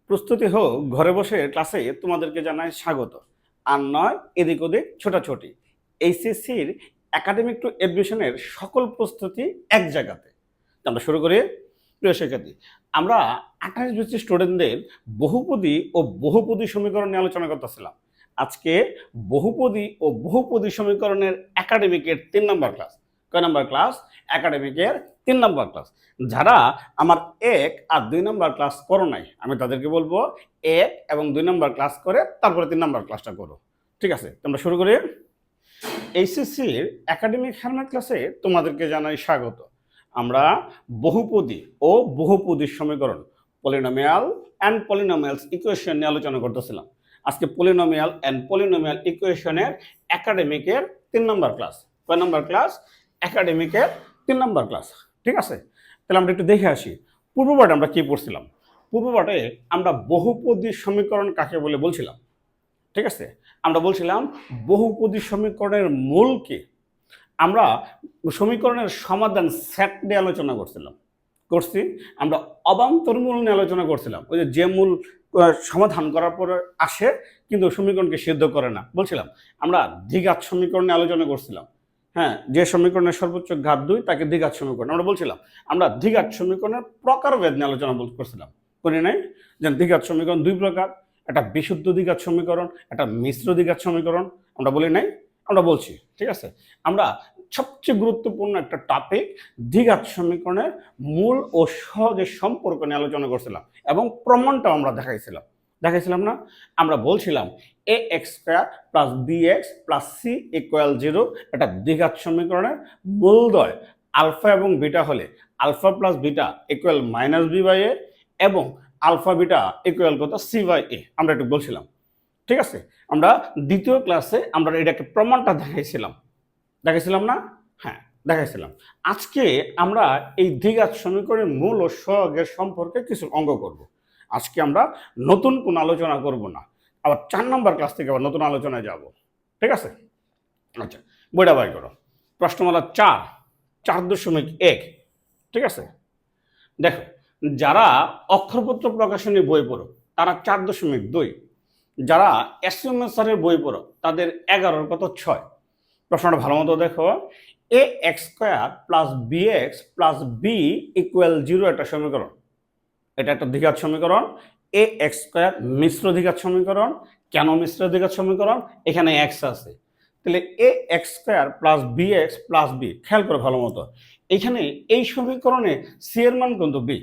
প্রস্তুতি হোক ঘরে বসে ক্লাসে তোমাদেরকে জানাই স্বাগত। আর নয় এদিক ওদিক ছোটাছুটি। এইচএসসির একাডেমিক টু এডমিশনের সকল প্রস্তুতি এক জায়গাতে। আমরা শুরু করি। প্রিয় শিক্ষার্থী, আমরা 28 স্টুডেন্টদের বহুপদী ও বহুপদী সমীকরণ নিয়ে আলোচনা করতেছিলাম। আজকে বহুপদী ও বহুপদী সমীকরণের একাডেমিকের 3 নম্বর ক্লাস। কয় নম্বর ক্লাস? একাডেমিকের 3 নম্বর ক্লাস। যারা আমার 1 আর 2 নম্বর ক্লাস করো নাই, আমি তাদেরকে বলবো 1 এবং 2 নম্বর ক্লাস করে তারপরে 3 নম্বর ক্লাসটা করো। ঠিক আছে, আমরা শুরু করি। এইচএসসির একাডেমিক হেলমেট ক্লাসে তোমাদেরকে জানাই স্বাগত। আমরা বহুপদী ও বহুপদী সমীকরণ, পলিনোমিয়াল অ্যান্ড পলিনোমিয়ালস ইকুয়েশন নিয়ে আলোচনা করতেছিলাম। আজকে পলিনোমিয়াল অ্যান্ড পলিনোমিয়াল ইকুয়েশনের একাডেমিকের 3 নম্বর ক্লাস। কয় নম্বর ক্লাস? একাডেমিকের 3 নম্বর ক্লাস। ঠিক আছে, তাহলে আমরা একটু দেখে আসি পূর্বপাঠে আমরা কি পড়ছিলাম। পূর্বপাঠে আমরা বহুপদী সমীকরণ কাকে বলে বলছিলাম। ঠিক আছে, আমরা বলছিলাম বহুপদী সমীকরণের মূল কি। আমরা সমীকরণের সমাধান সেট নিয়ে আলোচনা করছি। আমরা অবান্তর মূল নিয়ে আলোচনা করছিলাম। ওই যে মূল সমাধান করার পরে আসে কিন্তু সমীকরণকে সিদ্ধ করে না, বলছিলাম। আমরা দ্বিঘাত সমীকরণ নিয়ে আলোচনা করছিলাম। হ্যাঁ, যে সমীকরণের সর্বোচ্চ ঘাত 2 তাকে দ্বিঘাত সমীকরণ আমরা বলছিলাম। আমরা দ্বিঘাত সমীকরণের প্রকারভেদ নিয়ে আলোচনা করছিলাম, করি নাই? যে দ্বিঘাত সমীকরণ 2 প্রকার, একটা বিশুদ্ধ দ্বিঘাত সমীকরণ, একটা মিশ্র দ্বিঘাত সমীকরণ। আমরা বলি নাই? আমরা বলছি। ঠিক আছে, আমরা সবচেয়ে গুরুত্বপূর্ণ একটা টপিক দ্বিঘাত সমীকরণের মূল ও সহজের সম্পর্ক নিয়ে আলোচনা করছিলাম এবং প্রমাণটাও আমরা দেখাইছিলাম না? আমরা বলছিলাম A X square plus B x plus C equal 0 একটা দ্বিঘাত সমীকরণের মূলদ্বয় আলফা এবং বিটা হলে alpha plus beta equal minus B by A এবং আলফা বিটা ইকুয়াল কত? সি বাই এ। আমরা একটু বলছিলাম। ঠিক আছে, আমরা দ্বিতীয় ক্লাসে আমরা এটাকে প্রমাণটা দেখাইছিলাম না? হ্যাঁ, দেখাইছিলাম। আজকে আমরা এই দ্বিঘাত সমীকরণের মূল ও সহগের সম্পর্কে কিছু অঙ্ক করব। আজকে আমরা নতুন কোনো আলোচনা করব না, আবার 4 নম্বর ক্লাস থেকে আবার নতুন আলোচনায় যাব। ঠিক আছে, আচ্ছা, বইটা বাই করো। প্রশ্নমালা 4.1। ঠিক আছে, দেখো, যারা অক্ষরপত্র প্রকাশনী বই পড়ো তারা 4.2, যারা এসএমএস স্যারের বই পড়ো তাদের 11 কত? 6। প্রশ্নটা ভালো মতো দেখো। A X square plus B x plus B equal 0 একটা সমীকরণ। এটা একটা দ্বিঘাত সমীকরণ। এ এক্স স্কোয়ার মিশ্র দ্বিঘাত সমীকরণ। কেন মিশ্র দ্বিঘাত সমীকরণ? এখানে এক্স আছে, তাহলে A X square plus B x plus B. খেয়াল করে ভালো মতো, এখানে এই সমীকরণে সি এর মান কত? বি।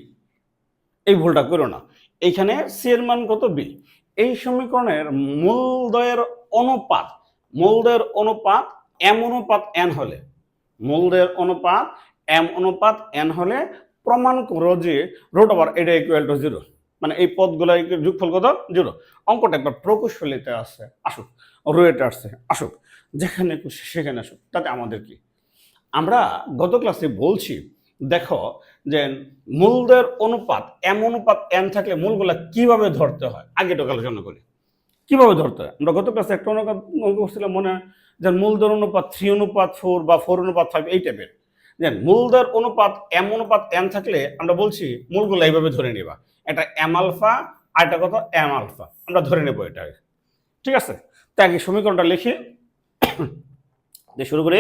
এই ভুলটা করো না। এইখানে সি এর মান কত? বি। এই সমীকরণের মূলদ্বয়ের অনুপাত এম অনুপাত এন হলে, মূলদ্বয়ের অনুপাত এম অনুপাত এন হলে প্রমাণ করো যে রুট ওভার এটা ইকুয়াল টু 0। মানে এই পদগুলোর যোগফল কত? 0। অঙ্কটা একবার প্রকৌশলীতে আসছে, আসুক। রুয়েটে আসছে, আসুক। যেখানে খুশি সেখানে আসুক, তাতে আমাদের কি। আমরা গত ক্লাসে বলছি, দেখো যে মূলদের অনুপাত এম অনুপাত এন থাকলে মূলগুলা কিভাবে ধরতে হয় আগে তো আলোচনা করি। কিভাবে ধরতে হয়? আমরা গত ক্লাসে একটা অঙ্ক করছিলাম, মনে হয় যে মূলদের অনুপাত 3:4 বা 4:5 এই টাইপের। যে মূলদের অনুপাত এম অনুপাত এন থাকলে আমরা বলছি মূলগুলো এইভাবে ধরে নিবা। এটা এম আলফা আর এটা কত? M alpha. আমরা ধরে নেবো এটা। ঠিক আছে, তাই আগে সমীকরণটা লিখি দিয়ে শুরু করি।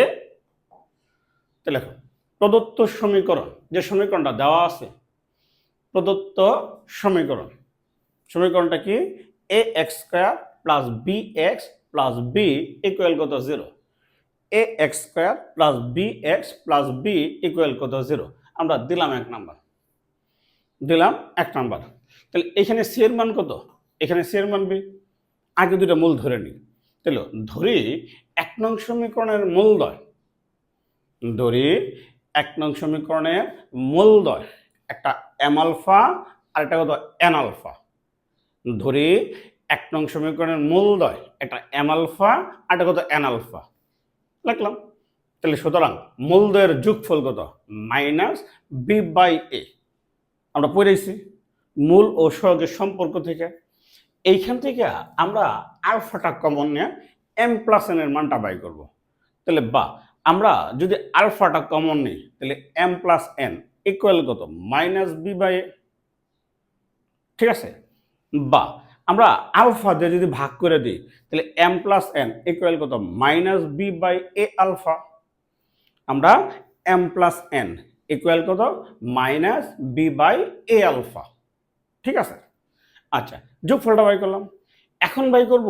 তাহলে দেখো, প্রদত্ত সমীকরণ, যে সমীকরণটা দেওয়া আছে, প্রদত্ত সমীকরণটা কি? A X square plus B x plus B equal কত? 0। A X square plus B x plus B equal কত? 0। আমরা দিলাম 1 নাম্বার, তাহলে এখানে সি এর মান কত? এখানে সি এর মান বি। আগে দুটো মূল ধরে নিই। তাহলে ধরি 1 নং সমীকরণের মূলদ্বয়, একটা এম আলফা আর একটা কত? N alpha. ধরি 1 নং সমীকরণের মূলদ্বয় একটা এম আলফা আর একটা কত? N alpha. লিখলাম। তাহলে সুতরাং মূলদ্বয়ের যোগফল কত? মাইনাস বি বাই এ। আমরা পড়েছি মূল ও সহগের সম্পর্ক থেকে। এইখান থেকে আমরা আলফাটা কমন নিয়ে এম প্লাস এন এর মানটা বাই করব। তাহলে আমরা যদি আলফাটা কমন নিই তাহলে এম প্লাস এন ইকুয়াল কত? মাইনাস বি বাই এ। ঠিক আছে, বা আমরা আলফা দিয়ে যদি ভাগ করে দিই তাহলে এম প্লাস এন ইকুয়াল কত minus B by A alpha. আমরা এম প্লাস এন ইকুয়াল কত minus B by A alpha. ঠিক আছে, আচ্ছা যোগফলটা বাই করলাম। এখন বাই করব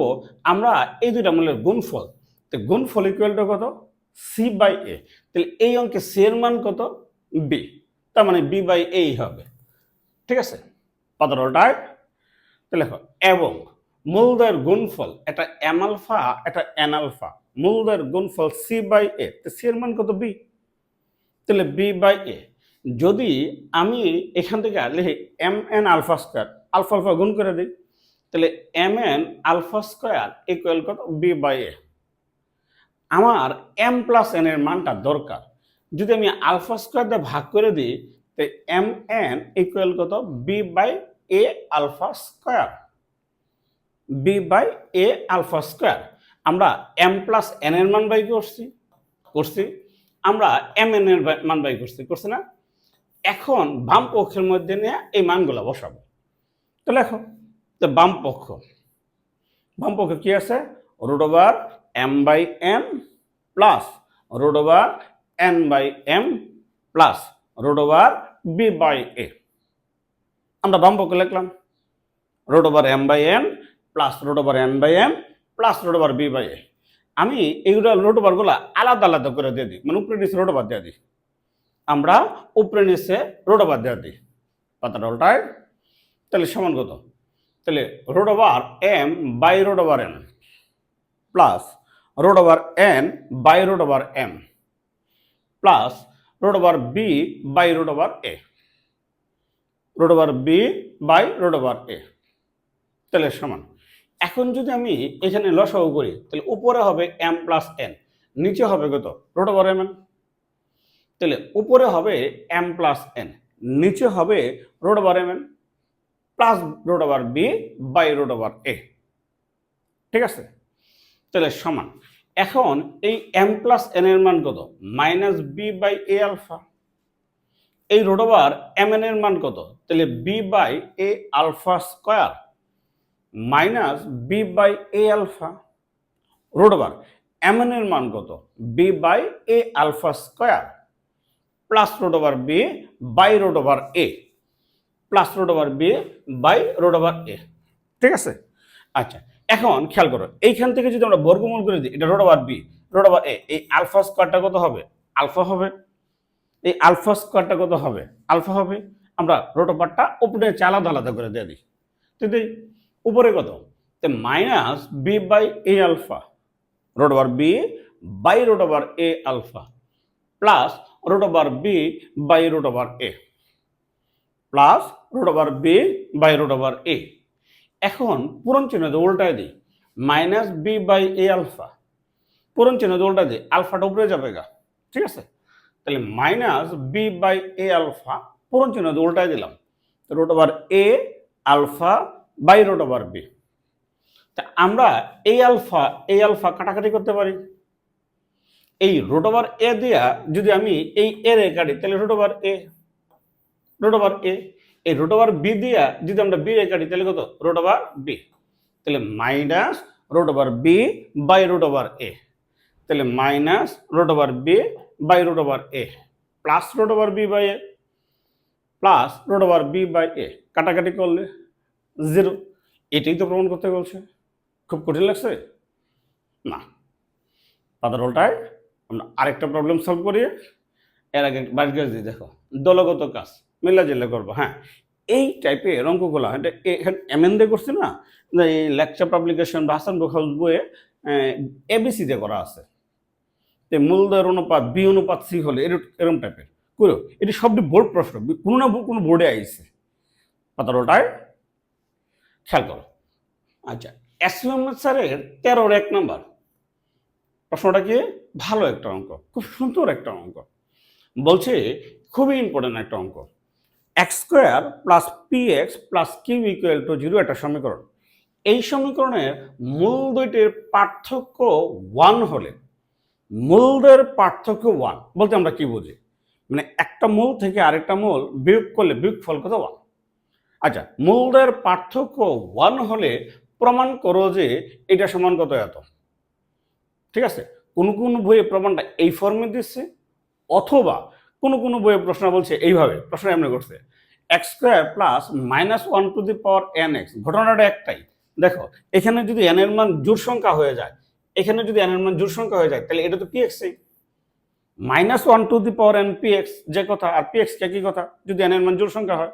আমরা এই দুইটা মূলের গুণফল। তো গুণফল ইকুয়ালটা কত সি বাই এ। তাহলে এই অঙ্কে সি এর মান কত বি, তার মানে বি বাই এই হবে। ঠিক আছে, পাতারোটায় তাহলে লেখো এবং মূলদের গুণফল এটা এম আলফা এটা এন আলফা, মূলদের গুণফল সি বাই এ, সি এর মান কত বি, তাহলে বি বাই এ। যদি আমি এখান থেকে লিখি m n alpha square, alpha alpha গুণ করে দিই, তাহলে m n alpha square equal কত বি বাই এ। আমার এম প্লাস এন এর মানটা দরকার, যদি আমি আলফা স্কোয়ার দিয়ে ভাগ করে দিই তো এম এন ইকুয়াল কত B by A alpha square, b by A alpha square. আমরা এম প্লাস এন এর মান বাই করছি, আমরা এম এন এর মান বাই করছি না। এখন বাম পক্ষের মধ্যে নিয়ে এই মানগুলো বসাবো। তো লেখো, তো বাম পক্ষে কি আছে root over M by N plus root over N by M plus root over B by এ। আমরা বাম পক্ষে লিখলাম root over M by N plus root over N by M plus root over B by A. আমি এইগুলো root ওভারগুলো আলাদা আলাদা করে দিয়ে দিই, মানে উপরে নিচে রুট ওভার দিয়ে দিই। আমরা উপরে নিচে রুট ওভার দিয়ে দিই, পাতাটা উল্টায়। তাহলে সমান কত, তাহলে root over M by root over N plus root over N by root over M plus root over B by root over A, root over B by root over A. তাহলে সমান। এখন যদি আমি এখানে লসাগু করি তাহলে উপরে হবে এম প্লাস এন, নিচে হবে কত রুট ওভার এম এন। তাহলে উপরে হবে এম প্লাস এন, নিচে হবে root over M N plus root over B by root over A. ঠিক আছে, তাহলে সমান। এখন এই এম প্লাস এন এর মান কত minus B by A alpha, এই রুট ওভার এম এন এর মান কত, তাহলে B by A alpha square minus B by A alpha, root over M N এর মান কত B by A alpha square plus root over B by root over A plus root over B by root over A. ঠিক আছে, আচ্ছা এখন খেয়াল করো এইখান থেকে যদি আমরা বর্গমূল করে দিই এটা root over B root over A, এই আলফা স্কোয়ারটা কত হবে আলফা হবে, এই আলফা স্কোয়ারটা কত হবে আলফা হবে। আমরা রুট ওভারটা উপরে আলাদা আলাদা করে দিয়ে দিই, তো দিই উপরে কত minus B by A alpha root over B by root over A alpha plus root over B by root over A plus root over B by root over A. এখন পূরণ চিহ্ন দিয়ে উল্টায় দিই minus B by A alpha, পূরণ চিহ্ন দিয়ে উল্টায় দিই আলফাটা উপরে যাবে গা। ঠিক আছে, তাহলে minus B by A alpha পূরণ চিহ্ন দিয়ে উল্টায় দিলাম root over A alpha by root over b. তা আমরা এই আলফা কাটাকাটি করতে পারি, এই রুট ওভার এ দিয়া যদি আমি এই এ রে কাটি তাহলে রুট ওভার এ, এই রুট ওভার বি দিয়া যদি আমরা বি রে কাটি তাহলে কত রুট ওভার বি, তাহলে minus root over B by root over A, তাহলে minus root over B by root over A plus root over B by A plus root over B by A, কাটাকাটি করলে zero. এটাই তো প্রমাণ করতে বলছে, খুব কঠিন লাগছে না। পাতার উল্টায় আমরা আরেকটা প্রবলেম সলভ করি, এর আগে বাইর করে দিই। দেখো দলগত কাজ মিল্লা জিল্লা করবো। হ্যাঁ, এই টাইপের অঙ্কগুলো এখানে এমএনদে করছি না, এই লেকচার পাবলিকেশন বা হাসান বুখারী বইয়ে এবিসিতে করা আছে। মূলদয়ের অনুপাত বি অনুপাত সি হলে এরকম টাইপের করো। এটি সবটি বোর্ড প্রশ্ন, কোনো না কোনো বোর্ডে আইছে। পাতার উল্টায় খেয়াল করো। আচ্ছা, এসলাম স্যারের 13-1 নাম্বার প্রশ্নটা কি ভালো একটা অঙ্ক, খুব সুন্দর একটা অঙ্ক। বলছে খুবই ইম্পর্টেন্ট একটা অঙ্ক, x square plus P x plus Q equal to 0 একটা সমীকরণ। এই সমীকরণের মূল দুইটির পার্থক্য 1 হলে, মূলদের পার্থক্য 1 বলতে আমরা কি বুঝি, মানে একটা মূল থেকে আরেকটা মূল বিয়োগ করলে বিয়োগফল কত 1। আচ্ছা, মূলদের পার্থক্য 1 হলে প্রমাণ করো যে এটা সমান কত এত। ঠিক আছে, কোন কোন বইয়ে প্রমাণটা এই ফর্মে দিচ্ছে, অথবা কোন কোন বইয়ে প্রশ্ন বলছে এইভাবে, প্রশ্ন এমনি করছে x square plus minus one two the power N x. ঘটনাটা একটাই, দেখো এখানে যদি এন এর মান জোড় সংখ্যা হয়ে যায়, এখানে যদি এন এর মান জোড় সংখ্যা হয়ে যায়, তাহলে এটা তো P x minus one two the power N P x যে কথা, আর পি এক্স একই কথা যদি এন এর মান জোড় সংখ্যা হয়।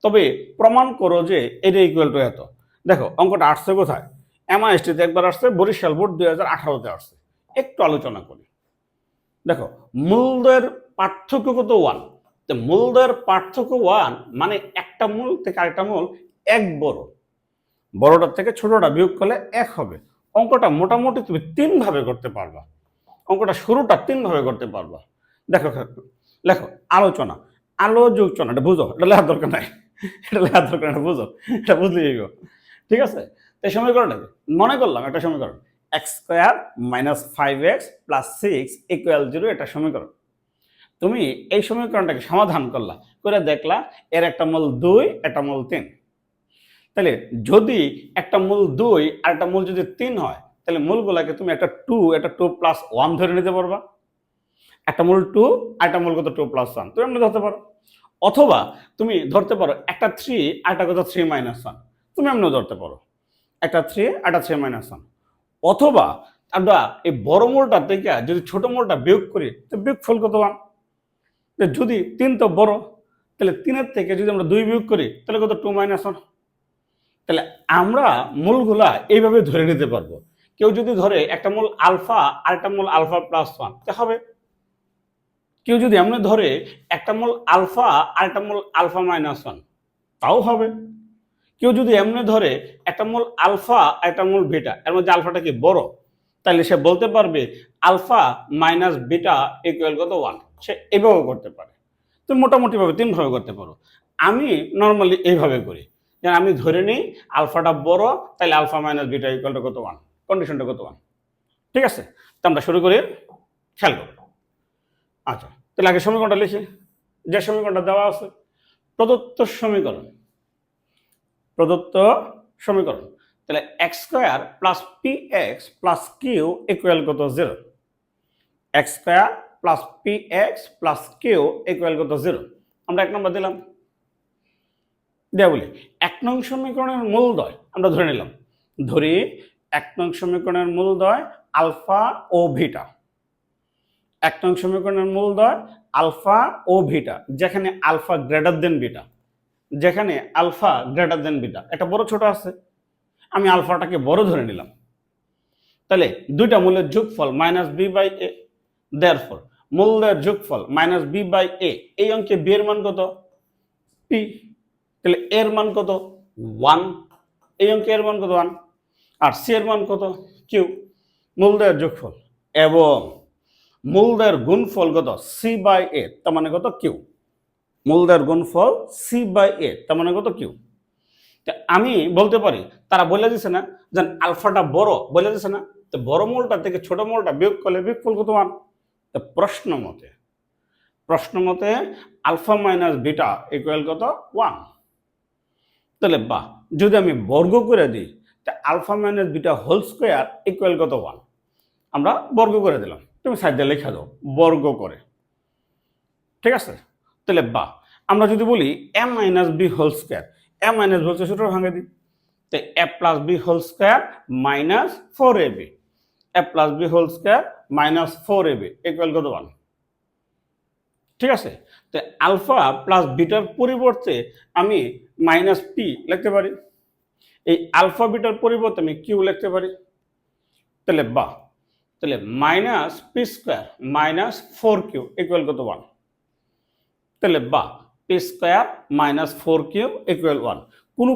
তবে প্রমাণ করো যে এটা ইকুয়াল টু এত। দেখো অঙ্কটা আসছে কোথায়, এমআইএসটিতে একবার আসছে, বরিশাল বোর্ড 2018-তে আসছে। একটু আলোচনা করি। দেখো মূলদের পার্থক্য কত 1, তো মূলদের পার্থক্য 1 মানে একটা মূল থেকে আরেকটা মূল এক বড়, বড়টার থেকে ছোটটা বিয়োগ করলে এক হবে। অঙ্কটা মোটামুটি তুমি 3 ভাবে করতে পারবা, অঙ্কটা শুরুটা 3 ভাবে করতে পারবা। দেখো লেখো আলোচনা, আলোচনা, এটা বুঝো, এটা লেখার দরকার নাই, এটা লেখার দরকার নাই, বুঝো, এটা বুঝলেই যাইব। ঠিক আছে, এই সমীকরণটা মনে করলাম একটা সমীকরণ x square minus 5x plus 6 equal 0, এটা সমীকরণ। তুমি এই সমীকরণটাকে সমাধান করলা, করে দেখলা এর একটা মূল 2, একটা মূল 3। তাহলে যদি একটা মূল 2 আর একটা মূল যদি 3 হয়, তাহলে মূলগুলাকে তুমি একটা 2 প্লাস 1 ধরে নিতে পারবা। একটা মূল 2 আর একটা মূল কত 2 প্লাস 1 তুমি এমনি ধরতে পারো। অথবা তুমি ধরতে পারো একটা 3 আর একটা কত 3 মাইনাস 1, তুমি এমনিও ধরতে পারো একটা 3 আর একটা 3 মাইনাস 1। অথবা আমরা এই বড় মূলটা থেকে যদি ছোট মূলটা বিয়োগ করি, তো বিয়োগফল কত 1। যদি 3 তো বড়, তাহলে 3-এর থেকে যদি আমরা 2 বিয়োগ করি, তাহলে কত 2 মাইনাস 1। তাহলে আমরা মূলগুলা এইভাবে ধরে নিতে পারবো। কেউ যদি ধরে একটা মূল আলফা আর একটা মূল আলফা প্লাস 1, তা হবে। কেউ যদি এমনি ধরে একটা মূল আলফা আর একটা মূল আলফা মাইনাস 1, তাও হবে। কেউ যদি এমনি ধরে একটা মূল আলফা আর একটা মূল বিটা, এর মধ্যে আলফাটা কি বড়, তাহলে সে বলতে পারবে আলফা মাইনাস বিটা ইকুয়াল কত 1। সে এভাবেও করতে পারে। তো মোটামুটি ভাবে 3 ভাবে করতে পারো। আমি নর্মালি এইভাবে করি, যে আমি ধরে নিই আলফাটা বড়, তাহলে আলফা মাইনাস বিটা ইকুয়াল কত 1, কন্ডিশনটা কত 1। ঠিক আছে, তো আমরা শুরু করি, খেয়াল করো। আচ্ছা, তাহলে আগে সমীকরণটা লিখি, যে সমীকরণটা দেওয়া আছে প্রদত্ত সমীকরণ, প্রদত্ত সমীকরণ। তাহলে x square plus P x plus Q equal কত 0। X square plus P x plus Q equal কত 0। আমরা 1 নম্বর দিলাম, দেওয়া বলি 1 নং সমীকরণের মূলদ্বয় আমরা ধরে নিলাম, ধরি 1 নং সমীকরণের মূলদ্বয় আলফা ও ভিটা। 1 নং সমীকরণের মূলদ্বয় আলফা ও ভিটা, যেখানে আলফা গ্রেটার দেন বিটা, যেখানে আলফা গ্রেটার দেন বিটা। একটা বড় ছোট আছে, আমি আলফাটাকে বড় ধরে নিলাম। তাহলে দুইটা মূলের যোগফল minus B by A, therefore মূলদের যোগফল মাইনাস বি বাই এ। এই অঙ্কে বি এর মান কত পি, তাহলে এর মান কত 1, এই অঙ্কে এর মান কত 1, আর সি এর মান কত কিউ। মূলদের যোগফল এবং মূলদের গুণফল কত সি বাই এ, তার মানে কত কিউ। মূলদের গুণফল সি বাই এ, তার মানে কত কিউ। আমি বলতে পারি, তারা বলে দিছে না যে আলফাটা বড়, বলে দিছে না, তো বড় মূলটা থেকে ছোট মূলটা বিয়োগ করলে বিয়োগফল কত 1। তো প্রশ্ন মতে আলফা মাইনাস বিটা ইকুয়াল কত 1। তাহলে বা যদি আমি বর্গ করে দিই, তা alpha minus beta whole square equal কত 1। আমরা বর্গ করে দিলাম, তুমি সাইডে লেখা দাও বর্গ করে। ঠিক আছে, তাহলে বা আমরা যদি বলি a minus b whole square, a minus বলছে সূত্র ভাঙে দিই, তো a plus B whole square minus 4ab, a plus B whole square minus 4ab equal কত 1। ঠিক আছে, তো আলফা প্লাস বিটার পরিবর্তে আমি মাইনাস পি লিখতে পারি, এই আলফা বিটার পরিবর্তে আমি কিউ লিখতে পারি। তাহলে বা তাহলে minus P square minus 4q equal কত 1। তাহলে বা P square minus 4q equal 1।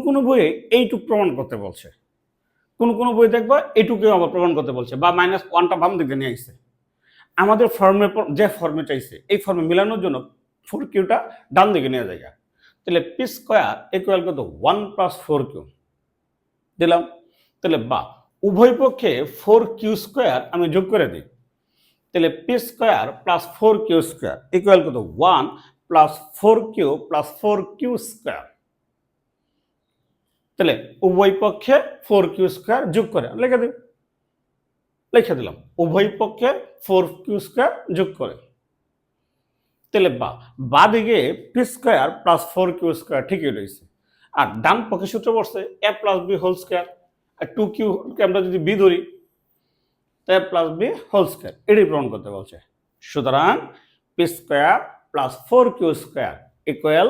কোনো বইয়ে এইটুক প্রমাণ করতে বলছে, কোনো বই দেখবা এইটুকুও আবার প্রমাণ করতে বলছে, বা মাইনাস 1টা বাম দিকে নিয়ে আসছে। আমাদের ফর্মে যে ফর্মে চাইছে, এই ফর্মে মিলানোর জন্য 4qটা ডান দিকে নিয়ে যায়। তাহলে পি স্কোয়ার ইকুয়াল কত 1 প্লাস 4q দিলাম। তাহলে বা উভয় পক্ষে 4q স্কোয়ার আমি যোগ করে দিই, তাহলে P square plus 4q square equal কত 1 plus 4q plus 4q square. তাহলে উভয় পক্ষে 4q² যোগ করে লিখে দিলাম উভয় পক্ষে 4q² যোগ করে। তাহলে বা দিকে p² প্লাস 4q² ঠিকই রয়েছে। আর ডান পক্ষে সূত্র বসছে a plus b whole square, আর 2q কে আমরা যদি b ধরি a plus b whole square, এটাই প্রমাণ করতে বলছে। সুতরাং p² plus 4q² equal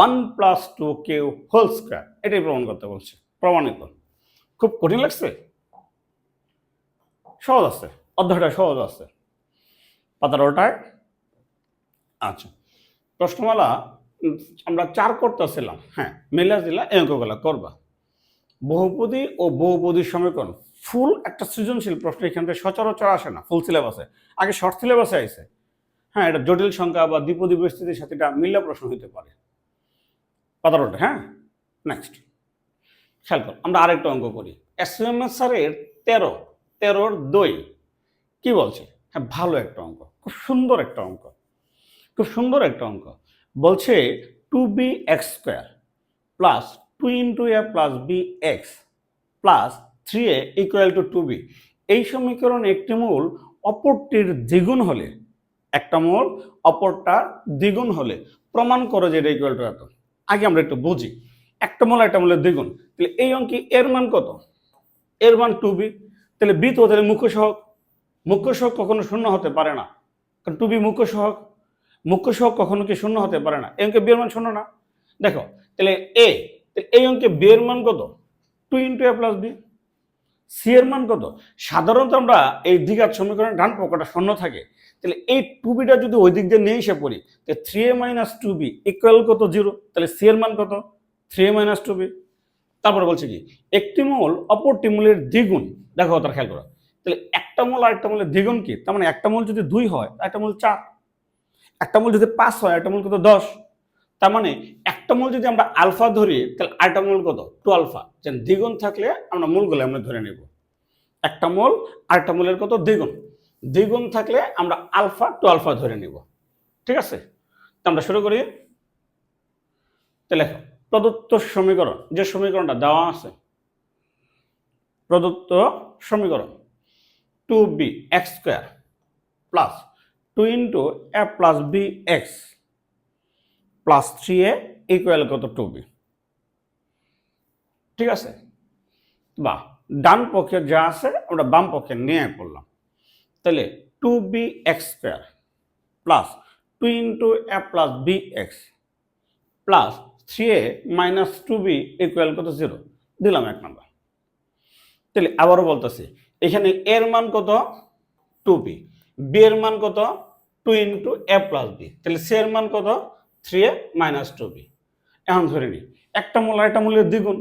1 plus 2q whole square, এটাই প্রমাণ করতে বলছে। প্রমাণিত। খুব কঠিন লাগছে? সহজ আছে, অধ্যায়টা সহজ আছে। পাতার ওটায় আচ্ছা, প্রশ্নমালা আমরা 4 করতেছিলাম। হ্যাঁ, মিলা দিলা এই অঙ্কগুলা করবা। বহুপদী ও বহুপদী সমীকরণ ফুল একটা সৃজনশীল প্রশ্ন এখান থেকে সচরাচর আসে না ফুল সিলেবাসে, আগে শর্ট সিলেবাসে আইছে। হ্যাঁ, এটা জটিল সংখ্যা বা দ্বিপদী পরিস্থিতির সাথে এটা মিল্লা প্রশ্ন হতে পারে। পাতার ওটা। হ্যাঁ, নেক্সট খেয়াল কর, আমরা আরেকটা অঙ্ক করি। এসএমএস স্যারের 13-র 2 কি বলছে? হ্যাঁ, ভালো একটা অঙ্ক, খুব সুন্দর একটা অঙ্ক, খুব সুন্দর একটা অঙ্ক। বলছে 2bx² plus 2 into a plus bx plus 3a equal to 2b। এই সমীকরণ একটি মূল অপরটির দ্বিগুণ হলে, একটা মূল অপরটা দ্বিগুণ হলে প্রমাণ করো যে এটা ইকুয়াল টু এত। আগে আমরা একটু বুঝি, একটা মূল একটা মূলের দ্বিগুণ, তাহলে এই অঙ্কে এর মান কত? এর মান 2b। তাহলে b তো তাহলে মুখ্য সহগ, মুখ্য সহগ কখনো শূন্য হতে পারে না, কারণ 2b মুখ্য সহগ, মুখ্য সহগ কখনো কি শূন্য হতে পারে না। এই অঙ্কে b এর মান শূন্য না। দেখো তাহলে এই অঙ্কে b এর মান কত? 2 into a plus b। C এর মান কত? সাধারণত আমরা এই দ্বিঘাত সমীকরণের ডান পক্ষটা শূন্য থাকে, তাহলে এই 2bটা যদি ওই দিক দিয়ে নিয়ে এসে পড়ি, তাহলে 3a মাইনাস 2b ইকুয়াল কত? 0। তাহলে সি এর মান কত? 3a minus 2b। তারপরে বলছে কি একটি মূল অপরটি মূলের দ্বিগুণ। দেখো তার খেয়াল করো, তাহলে একটা মূল আর একটা মূলের দ্বিগুণ কি? তার মানে একটা মূল যদি 2 হয় একটা মূল 4, একটা মূল যদি 5 হয় একটা মূল কত? 10। তার মানে একটা মূল যদি আমরা আলফা ধরি, তাহলে আরেকটা মূল কত? 2 আলফা। যেন দ্বিগুণ থাকলে আমরা মূলগুলো আমরা ধরে নেব। একটা মূল আরেকটা মূলের কত? দ্বিগুণ। দ্বিগুণ থাকলে আমরা আলফা 2 আলফা ধরে নিব। ঠিক আছে, তো আমরা শুরু করি। তাহলে প্রদত্ত সমীকরণ, যে সমীকরণটা দেওয়া আছে, প্রদত্ত সমীকরণ 2bx² plus 2 into a plus bx plus 3a equal কত? 2b। ঠিক আছে, বা ডান পক্ষে যা আছে আমরা বাম পক্ষে নিয়ে করলাম। তাহলে 2bx² plus 2 into a plus bx plus 3a minus 2b equal কত? 0 দিলাম 1 নম্বর। তাহলে আবারও বলতেছি, এখানে এর মান কত? 2b, b এর মান কত? 2 ইন্টু a প্লাস b, তাহলে সি এর মান কত? 3a minus 2b। এখন ধরে নিই একটা মূল আর একটা মূলের দ্বিগুণ,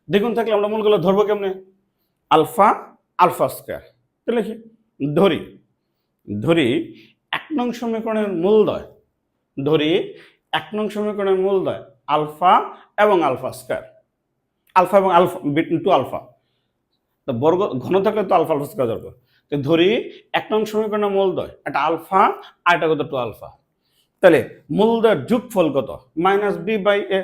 দ্বিগুণ থাকলে আমরা মূলগুলো ধরবো কেমনে? Alpha alpha square. তাহলে কি ধরি 1 নং সমীকরণের মূলদ্বয়, ধরি 1 নং সমীকরণের মূলদ্বয় আলফা এবং আলফা স্কয়ার, আলফা এবং আলফা 2 আলফা, তো বর্গ ঘন থাকলে তো আলফা আলফা স্কয়ার ধরবো। তো ধরি 1 নং সমীকরণের মূলদ্বয় একটা আলফা আর এটা কত? 2 আলফা। তাহলে মূলদ্বয়ের যোগফল কত? Minus B by A.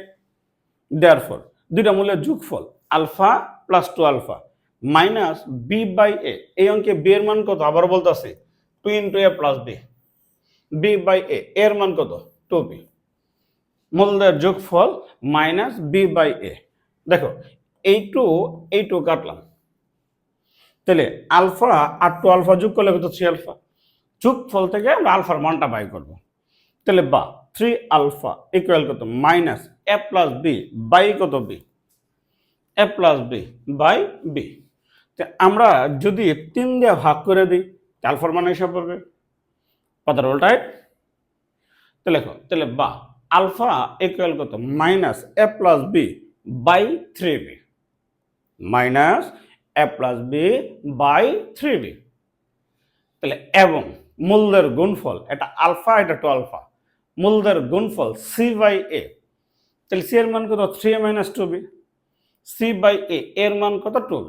Therefore দুইটা মূলের যোগফল alpha plus 2 alpha minus B by a. এই অঙ্কে বি এর মান কত? আবার বলতেছি 2 into a plus b, b by a এর মান কত? 2b। মূলদ্বয়ের যোগফল মাইনাস বি বাই এ। দেখো এই টু কাটলাম, তাহলে আলফা আর 2 আলফা যোগ করলে কত? 3 আলফা। যোগফল থেকে আমরা আলফার মানটা বাই করব। তাহলে বা 3 আলফা ইকুয়াল কত? Minus a plus b by কত? B, a plus b by b. আমরা যদি 3 দিয়ে ভাগ করে দিই আলফার মান হিসাব করবে। পাতার উল্টায় তো লেখো, তাহলে বা আলফা ইকুয়াল কত? Minus a plus b by 3b, minus a plus b by 3b। তাহলে এবং মূলদের গুণফল, এটা আলফা এটা 2 আলফা, মূলদের গুণফল সি বাই এ। তাহলে সি এর মান কত? 3a minus 2b, C by a এর মান কত? 2b।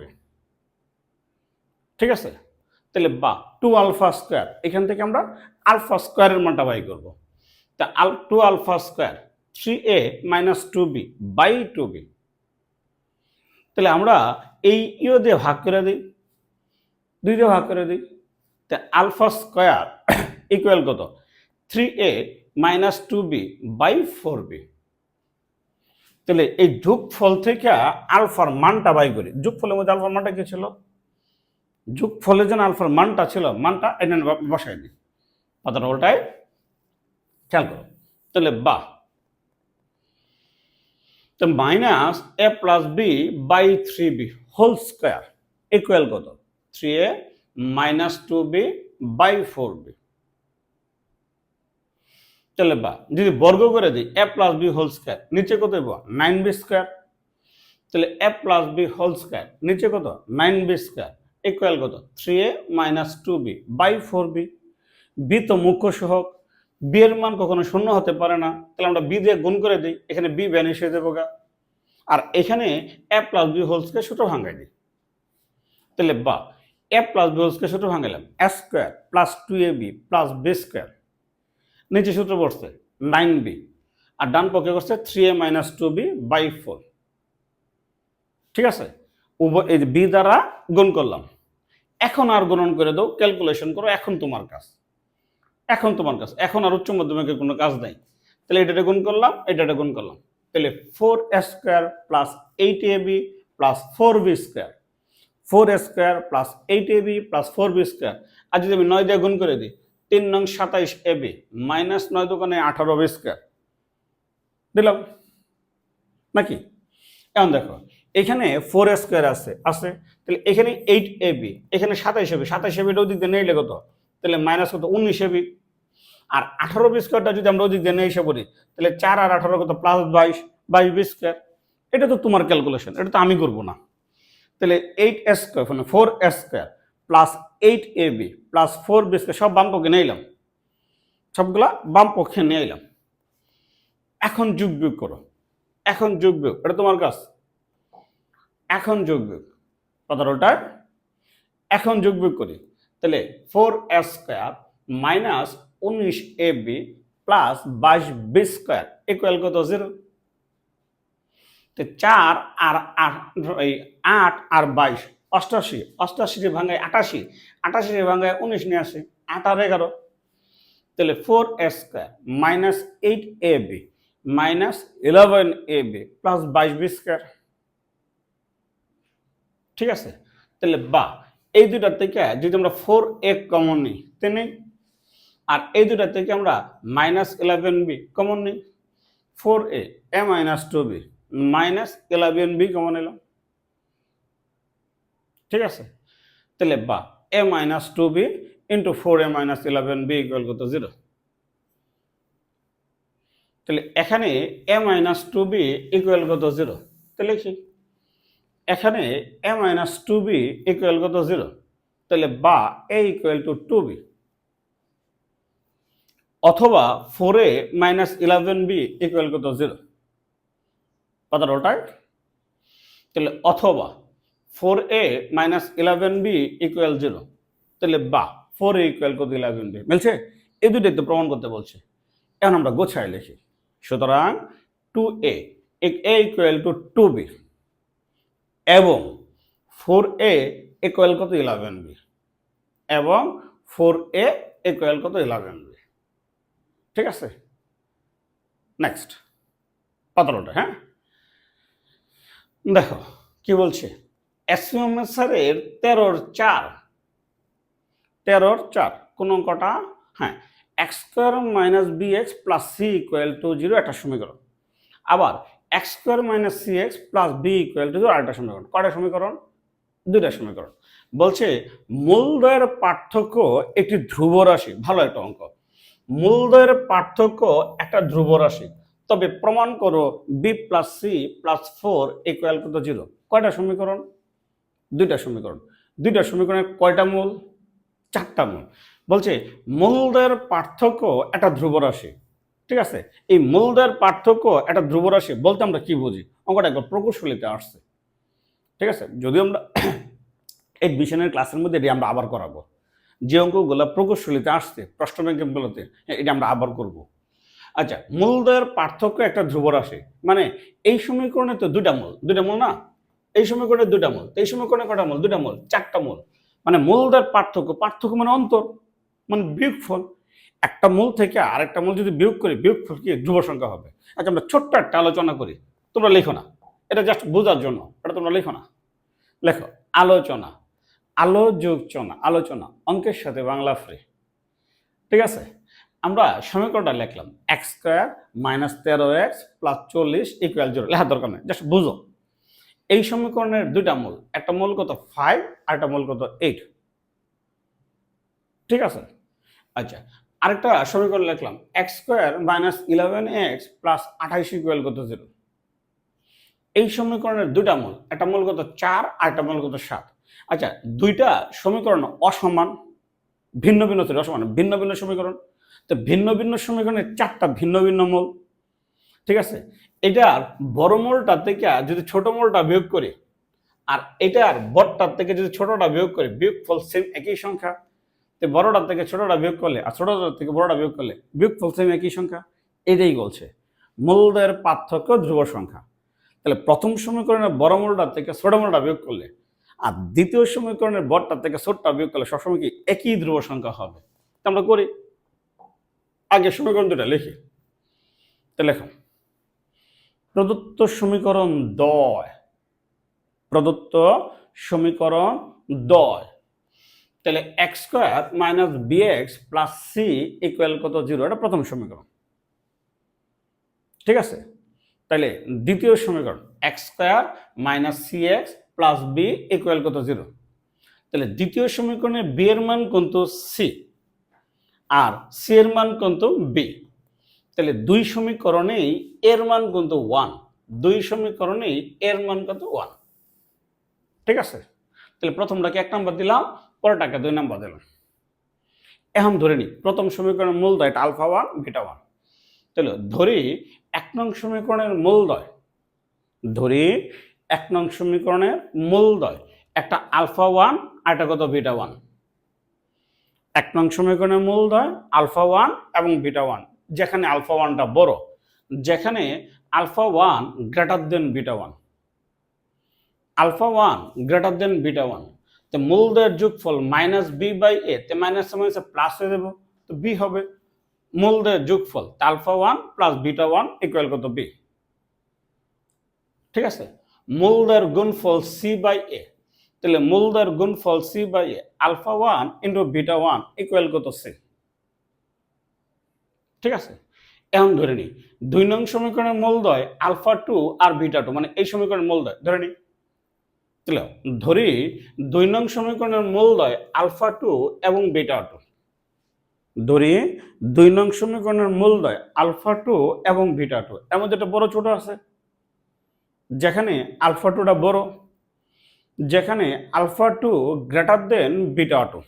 ঠিক আছে, তাহলে বা 2 আলফা স্কয়ার, এখান থেকে আমরা আলফা স্কয়ারের মানটা বাই করব। তা 2 alpha square 3a minus 2b by 2b। তাহলে আমরা এই ইও দিয়ে ভাগ করে দিই, 2 দিয়ে ভাগ করে দিই। তা আলফা স্কোয়ার ইকুয়াল কত? 3a minus 2b by 4b। তাহলে এই যোগফল থেকে আলফার মানটা বাই করি। যোগফলের মধ্যে আলফার মানটা কি ছিল? যোগফলের জন্য আলফার মানটা ছিল, মানটা এখানে বসাই দিই, কথাটা ওটাই খেয়াল করো। তাহলে বাহ, তো minus a plus b by 3b whole square equal কত? 3a minus 2b by 4b। তাহলে বা যদি বর্গ করে দিই a plus B whole square, নিচে কত হইব? 9b square. তাহলে এ প্লাস বি হোল স্কোয়ার নিচে কত? 9b স্কোয়ার ইকুয়াল কত? 3a minus 2b by 4b। B তো মুখ্য সহগ, বি এর মান কখনো শূন্য হতে পারে না, তাহলে আমরা বি দিয়ে গুণ করে দিই, এখানে বি ভ্যানিশ হয়ে যাবো গা। আর এখানে a plus B whole square সূত্র ভাঙাই দিই। তাহলে বা a plus B whole square সূত্র ভাঙাইলাম, a square plus 2ab plus b square, নিচে সূত্র বসছে 9b, আর ডান পক্ষে করছে 3a মাইনাস 2b বাই 4। ঠিক আছে, এই বি দ্বারা গুণ করলাম। এখন আর গুণন করে দাও, ক্যালকুলেশন করো, এখন তোমার কাজ, এখন তোমার কাজ, এখন আর উচ্চ মাধ্যমিকের কোনো কাজ নাই। তাহলে এটাতে গুণ করলাম, এটাতে গুণ করলাম, তাহলে 4a square plus 8ab plus 4b square, 4a square plus 8ab plus 4b square. আর যদি আমি 9 দিয়ে গুণ করে দিই, 3 নং 27ab মাইনাস 9 দোকানে 18b স্কোয়ার দিলাম নাকি? এখন দেখো এখানে 4a স্কোয়ার আছে, তাহলে এখানে 8ab, এখানে 27ab, 27ab এটা ওদিক দিয়ে নিলে কত? তাহলে মাইনাস কত? 19ab। আর 18b স্কোয়ারটা যদি আমরা ওদিক দিয়ে নিয়ে এসে পড়ি, তাহলে 4 আর 18 কত? Plus 22, 22b square. এটা তো তোমার ক্যালকুলেশন, এটা তো আমি করবো না। তাহলে 8a স্কোয়ার মানে 4a square plus 8ab plus 4b square সব বাম পক্ষে নিয়ে এলাম, সবগুলা বাম পক্ষে নিয়ে এলাম। এখন যোগ বিয়োগ করো, এখন যোগ বিয়োগ, এটা তোমার কাজ। এখন যোগ বিয়োগ, কথাটা এখন যোগ বিয়োগ করি। তাহলে 4a square minus 19ab plus 22b square equal কত? 0। তো 4 আর 8 আর 22 88, 88 ভাঙায় 88, 88 ভাঙায় 19 নিয়ে আসে 8 আর 11। তাহলে 4a square minus 8ab minus 11ab plus 22b square. ঠিক আছে, তাহলে বা এই দুটার থেকে যদি আমরা 4a কমন নিই তেমনি, আর এই দুটার থেকে আমরা মাইনাস 11b কমন নিই, 4a a minus 2b minus 11b common এলাম। ঠিক আছে, তাহলে বা a minus 2b into 4a minus 11b equal কত? 0। তাহলে এখানে a মাইনাস 2b ইকুয়াল কত? 0। তাহলে কি এখানে a মাইনাস 2b ইকুয়াল কত? 0। তাহলে বা a ইকুয়াল টু 2b, অথবা 4a মাইনাস 11b ইকুয়াল কত? 0। কথাটা ওটাই। তাহলে অথবা 4a মাইনাস 11b ইকুয়াল 0, তাহলে বা 4a ইকুয়াল কত? 11b। মিলছে? এই দুটোই তো প্রমাণ করতে বলছে। এখন আমরা গোছায় লিখি। সুতরাং 2a ইকুয়াল টু 2b এবং 4a ইকুয়াল কত? 11b এবং 4a ইকুয়াল কত? 11b। ঠিক আছে, নেক্সট পাতলটা। হ্যাঁ, দেখো কি বলছে, এসএমএসের 13-4 কোন অঙ্কটা? হ্যাঁ, x square minus B x plus C equal to 0 একটা সমীকরণ, আবার x square minus C x plus B equal to 0 আরেকটা সমীকরণ। কয়টা সমীকরণ? 2টা সমীকরণ। বলছে মূলদ্বয়ের পার্থক্য একটি ধ্রুব রাশি। ভালো একটা অঙ্ক। মূলদ্বয়ের পার্থক্য একটা ধ্রুব রাশি, তবে প্রমাণ করো b plus C plus 4 equal কত? 0। কয়টা সমীকরণ? 2টা সমীকরণ। 2টা সমীকরণের কয়টা মূল? 4টা মূল। বলছে মূলদ্বয়ের পার্থক্য একটা ধ্রুব রাশি। ঠিক আছে, এই মূলদ্বয়ের পার্থক্য একটা ধ্রুব রাশি বলতে আমরা কি বুঝি? অঙ্কটা একবার প্রকৌশলীতে আসছে। ঠিক আছে, যদিও আমরা এই বিশনের ক্লাসের মধ্যে এটি আমরা আবার করাবো। যে অঙ্কগুলো প্রকৌশলীতে আসছে প্রশ্ন ব্যাংকগুলোতে, এটা আমরা আবার করব। আচ্ছা, মূলদ্বয়ের পার্থক্য একটা ধ্রুব রাশি মানে এই সমীকরণে তো 2টা মূল না? এই সমীকরণে দুইটা মূল, এই সমীকরণে কটা মূল? দুইটা মূল, চারটা মূল। মানে মূলদের পার্থক্য, পার্থক্য মানে অন্তর, মানে বিয়োগফল। একটা মূল থেকে আরেকটা মূল যদি বিয়োগ করি, বিয়োগফল কি? ধ্রুব সংখ্যা হবে। আচ্ছা, আমরা ছোট্ট একটা আলোচনা করি, তোমরা লেখো না, এটা জাস্ট বোঝার জন্য, এটা তোমরা লেখো না। লেখো আলোচনা, আলোচনা, আলোচনা অঙ্কের সাথে বাংলা ফ্রি। ঠিক আছে, আমরা সমীকরণটা লিখলাম x square minus 13x plus 40 equal 0। লেখার দরকার নেই, জাস্ট বুঝো। এই সমীকরণের দুইটা মূল, একটা মূল কত 5 আর একটা মূল কত 8। ঠিক আছে, আচ্ছা আরেকটা সমীকরণ লিখলাম x square minus 11x plus 28 equal কত 0। এই সমীকরণের দুইটা মূল, একটা মূল কত 4 আর একটা মূল কত 7। আচ্ছা, দুইটা সমীকরণ অসমান, ভিন্ন ভিন্ন ছিল, অসমান ভিন্ন ভিন্ন সমীকরণ। তো ভিন্ন ভিন্ন সমীকরণের চারটা ভিন্ন ভিন্ন মূল। ঠিক আছে, এটার বড় মূলটা থেকে যদি ছোট মূলটা বিয়োগ করি, আর এটার বড়টার থেকে যদি ছোটটা বিয়োগ করি, বিয়োগফল সেম একই সংখ্যা। তো বড়টার থেকে ছোটটা বিয়োগ করলে আর ছোটটার থেকে বড়টা বিয়োগ করলে বিয়োগফল সেম একই সংখ্যা। এটাই বলছে মূলদের পার্থক্য ধ্রুব সংখ্যা। তাহলে প্রথম সমীকরণের বড় মূলটার থেকে ছোট মূলটা বিয়োগ করলে আর দ্বিতীয় সমীকরণের বড়টার থেকে ছোটটা বিয়োগ করলে সবসময় কি একই ধ্রুব সংখ্যা হবে। আমরা করি, আগে সমীকরণ দুটা লিখি। তো লেখো প্রদত্ত সমীকরণ দ্বয়, প্রদত্ত সমীকরণ দ্বয়। তাহলে x square minus b x plus C equal কত 0, এটা প্রথম সমীকরণ। ঠিক আছে, তাহলে দ্বিতীয় সমীকরণ x square minus C x plus B equal কত 0। তাহলে দ্বিতীয় সমীকরণে বি এর মান কিন্তু সি আর সি এর মান কিন্তু বি। তাহলে দুই সমীকরণেই এর মান কিন্তু 1, দুই সমীকরণেই এর মান কত 1। ঠিক আছে, তাহলে প্রথমটাকে 1 নাম্বার দিলাম, পরেরটাকে 2 নাম্বার দিলাম। এখন ধরে নিই প্রথম সমীকরণের মূলদ্বয় এটা আলফা 1 বিটা 1। তাহলে ধরি 1 নং সমীকরণের মূলদ্বয়, ধরি 1 নং সমীকরণের মূলদ্বয় একটা আলফা 1 আর একটা কত বিটা 1। 1 নং সমীকরণের মূলদ্বয় আলফা 1 এবং বিটা 1, যেখানে আলফা 1টা বড়, যেখানে alpha 1 greater than beta 1, alpha 1 greater than beta 1। তো মূলদ্বয়ের যোগফল মাইনাস বি বাই এ, তে মাইনাস মাইনাসে প্লাস হয়ে দেবো, তো বি হবে মূলদ্বয়ের যোগফল। আলফা 1 প্লাস বিটা 1 ইকুয়াল কত বি। ঠিক আছে, মূলদ্বয়ের গুণফল সি বাই এ, তাহলে মূলদ্বয়ের গুণফল c by A alpha 1 into beta 1 equal কত সি। ঠিক আছে, এখন ধরে নিই 2 নং সমীকরণের মূলদ্বয় আলফা 2 আর বিটা 2, মানে এই সমীকরণের মূলদ্বয় ধরে নিই। তাহলে ধরি 2 নং সমীকরণের মূলদ্বয় আলফা 2 এবং বিটা 2। ধরি 2 নং সমীকরণের মূলদ্বয় আলফা 2 এবং বিটা 2, এর মধ্যে একটা বড় ছোট আছে, যেখানে আলফা 2টা বড়, যেখানে আলফা 2 গ্রেটার দেন বিটা 2,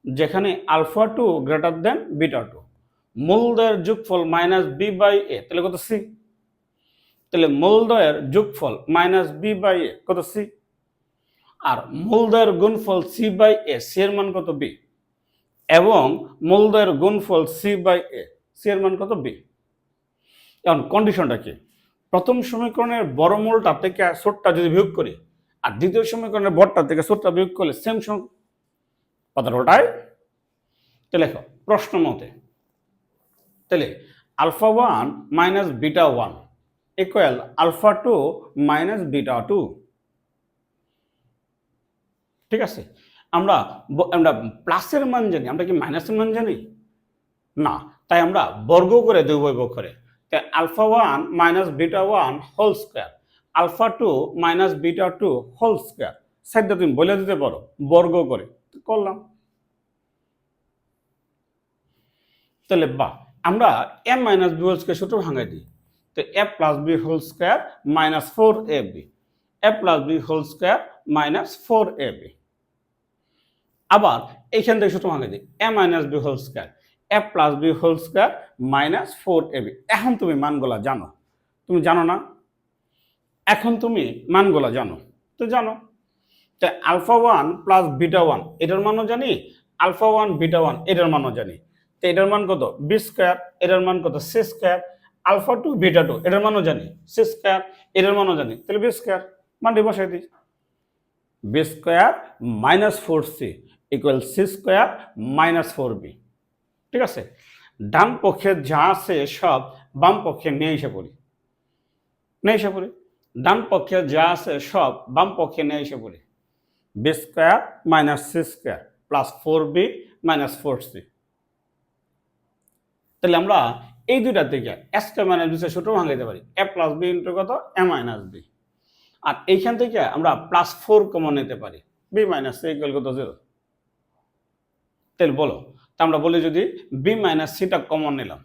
যেখানে আলফা 2 গ্রেটার দেন বিটা 2। মূলদ্বয়ের যোগফল মাইনাস বি বাই এ, তাহলে কত সি। তাহলে মূলদ্বয়ের যোগফল মাইনাস বি বাই এ কত সি, আর মূলদ্বয়ের গুণফল সি বাই এ, সি এর মান কত বি, এবং মূলদ্বয়ের গুণফল সি বাই এ, সি এর মান কত বি। এখন কন্ডিশনটা কি? প্রথম সমীকরণের বড় মূলটা থেকে ছোটটা যদি বিয়োগ করি আর দ্বিতীয় সমীকরণের বড়টা থেকে ছোটটা বিয়োগ করলে সেম সংখ্যা, কথাটা ওটাই। তো লেখো প্রশ্ন মতে, তাহলে alpha 1 minus beta 1 equal alpha 2 minus beta 2। ঠিক আছে, আমরা আমরা প্লাসের মান জানি, আমরা কি মাইনাসের মান জানি না, তাই আমরা বর্গ করে দেব বৈভব করে। তাই alpha 1 minus beta 1 whole square, alpha 2 minus beta 2 whole square, সাইডটা তুমি বলে দিতে পারো বর্গ করে, করলাম। তাহলে বা আমরা a minus b whole square সূত্র ভাঙাই দিই। তো a plus B whole square minus 4ab, a plus B whole square minus 4ab। আবার এইখান থেকে সূত্র ভাঙাই দিই, a minus b whole square, a plus B whole square minus 4ab। এখন তুমি মানগুলা জানো, তুমি জানো না? এখন তুমি মানগুলা জানো, তো জানো। তো আলফা 1 প্লাস বিটা 1 এটার মানও জানি, আলফা 1 বিটা 1 এটার মানও জানি। তো এটার মান কত বি স্কোয়ার, এটার মান কত সি স্কোয়ার। আলফা 2 বিটা 2 এটার মানও জানি, সি স্কোয়ার, এটার মানও জানি, তাহলে বি স্কোয়ার। মানটি বসাই দিই, b square minus four c equal c square minus four b. ঠিক আছে, ডান পক্ষে যা আছে সব বাম পক্ষে নিয়ে এসে পড়ি, ডান পক্ষে যা আছে সব বাম পক্ষে নিয়ে এসে পড়ি, b square minus c square plus four b minus four c. তাহলে আমরা এই দুইটার থেকে এ স্কোয়ার মাইনাস বি সূত্র ভাঙাইতে পারি, এ প্লাস বি ইন্টু কত, এ মাইনাস বি। আর এইখান থেকে আমরা প্লাস ফোর কমন নিতে পারি, বি মাইনাস সি ইকুয়াল কত, জিরো। তাহলে বলো, তা আমরা বলি যদি বি মাইনাস সিটা কমন নিলাম,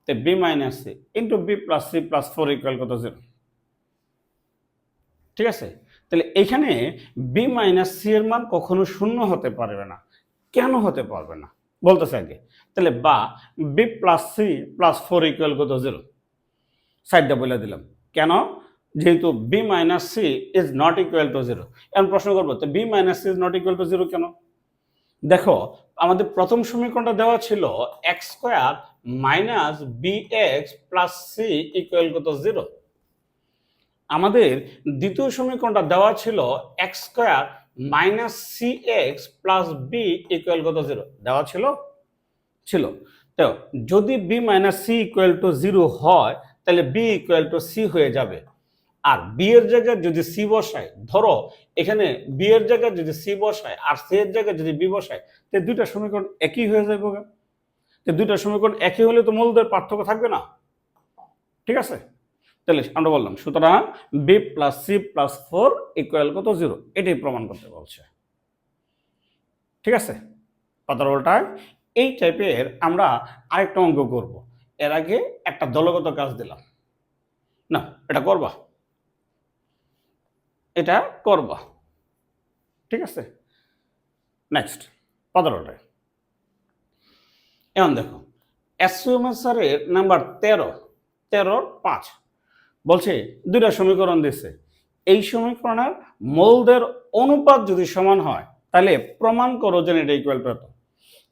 তো B minus C into B plus C plus four equal কত, জিরো। ঠিক আছে, তাহলে এইখানে বি মাইনাস সি এর মান কখনো শূন্য হতে পারবে না। কেন হতে পারবে না বলতেছে আগে। তাহলে বা B plus C plus four equal কত, জিরো। সাইডটা বলে দিলাম কেন, যেহেতু B minus C is not equal to zero. এখন প্রশ্ন করবো, তো B minus C is not equal to zero কেন? দেখো, আমাদের প্রথম সমীকরণটা দেওয়া ছিল X square minus B x plus C equal কত, জিরো। আমাদের দ্বিতীয় সমীকরণটা দেওয়া ছিল X square minus C x plus B equal কত, জিরো দেওয়া ছিল। তো যদি B minus C equal to zero হয় তাহলে বি ইকুয়াল টু সি হয়ে যাবে। আর বি এর জায়গায় যদি সি বসায়, ধরো এখানে বি এর জায়গায় যদি সি বসায় আর সি এর জায়গায় যদি বি বসায়, তো দুইটা সমীকরণ একই হয়ে যাবে। তো দুইটা সমীকরণ একই হলে তো মূলদের পার্থক্য থাকবে না। ঠিক আছে, তাহলে আমরা বললাম সুতরাং B plus C plus four equal কত, জিরো। এটাই প্রমাণ করতে বলছে। ঠিক আছে, কথার উল্টায় এই টাইপের আমরা আরেকটা অঙ্ক করব। এর আগে একটা দলগত কাজ দিলাম না, এটা করবা। ঠিক আছে, নেক্সট কথার উল্টায়। এখন দেখো, এসএমএসআরের নাম্বার 13-5 বলছে দুইটা সমীকরণ দিচ্ছে। এই সমীকরণের মোলদের অনুপাত যদি সমান হয় তাহলে প্রমাণ করো যে এটা ইকুয়াল টু এত।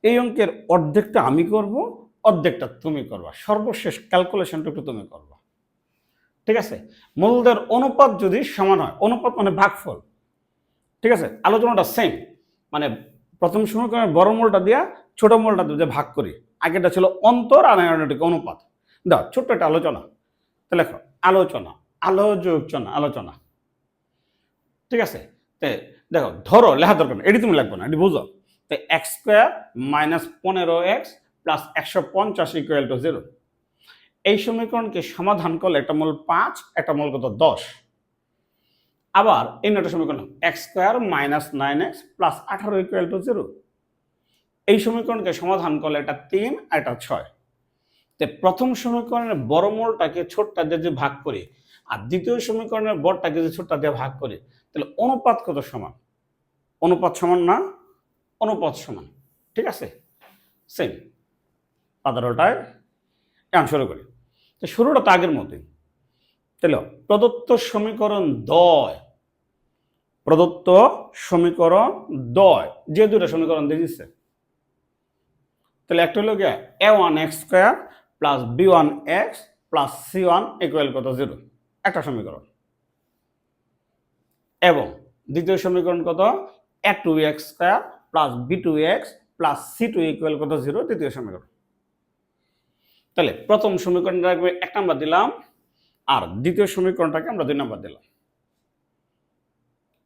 এই অঙ্কের অর্ধেকটা আমি করব, অর্ধেকটা তুমি করবা, সর্বশেষ ক্যালকুলেশনটুকু তুমি করবা। ঠিক আছে, মোলদের অনুপাত যদি সমান হয়, অনুপাত মানে ভাগফল। ঠিক আছে, আলোচনাটা সেম, মানে প্রথম সমীকরণের বড় মোলটা দিয়া ছোট মোলটা দিয়ে ভাগ করি। আগেটা ছিল অন্তর আর আয়নিক অনুপাত। দাও ছোট্ট একটা আলোচনা। তো লেখো আলোচনা। ঠিক আছে, দেখো ধরো, লেখা দরকার না, এটি তুমি লাগবে না, এটি বুঝো। তো x square minus 15x plus 150 equal to 0। এই সমীকরণকে সমাধান করলে একটা মূল 5, একটা মূল কত, 10। আবার এই নটা সমীকরণ x square minus 9x plus 18 equal to 0। এই সমীকরণকে সমাধান করলে এটা 3 আর এটা 6। তো প্রথম সমীকরণের বড় মোলটাকে ছোটটা দিয়ে যে ভাগ করি আর দ্বিতীয় সমীকরণের বড়টাকে যে ছোটটা দিয়ে ভাগ করি, তাহলে অনুপাত কত সমান? অনুপাত সমান না? অনুপাত সমান। ঠিক আছে, সেম পাতারোটায়। এখন শুরু করি। তো শুরুটা তো আগের মতোই। তাহলে প্রদত্ত সমীকরণ দ্বয় যে দুটো সমীকরণ দিয়ে দিচ্ছে, তাহলে একটা হলো গিয়ে a1x square plus b1x plus c1 equal কত, 0 একটা সমীকরণ। এবং দ্বিতীয় সমীকরণ কত, a2x square plus b2x plus c2 equal কত, 0 দ্বিতীয় সমীকরণ। তাহলে প্রথম সমীকরণটাকে 1 নাম্বার দিলাম আর দ্বিতীয় সমীকরণটাকে আমরা 2 নাম্বার দিলাম।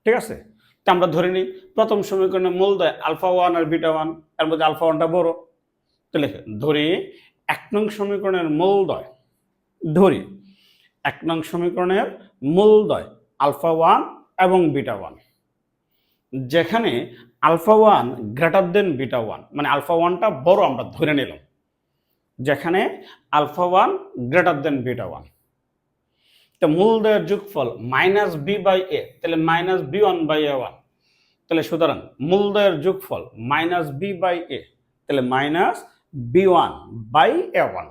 ঠিক আছে, তা আমরা ধরে নিই প্রথম সমীকরণের মূল দেয় আলফা 1 আর বিটা 1, এর মধ্যে আলফা 1টা বড়। তাহলে ধরি 1 নং সমীকরণের মূল দয় আলফা 1 এবং বিটা 1, যেখানে আলফা 1 গ্রেটার দেন বিটা 1, মানে আলফা 1টা বড় আমরা ধরে নিলাম, যেখানে আলফা 1 গ্রেটার দেন বিটা 1। তো মূলদের যোগফল মাইনাস বি বাই এ, তাহলে মাইনাস b1 বাই a1। তাহলে সুতরাং মূলদের যোগফল মাইনাস বি বাই এ, তাহলে মাইনাস b1 বাই a1।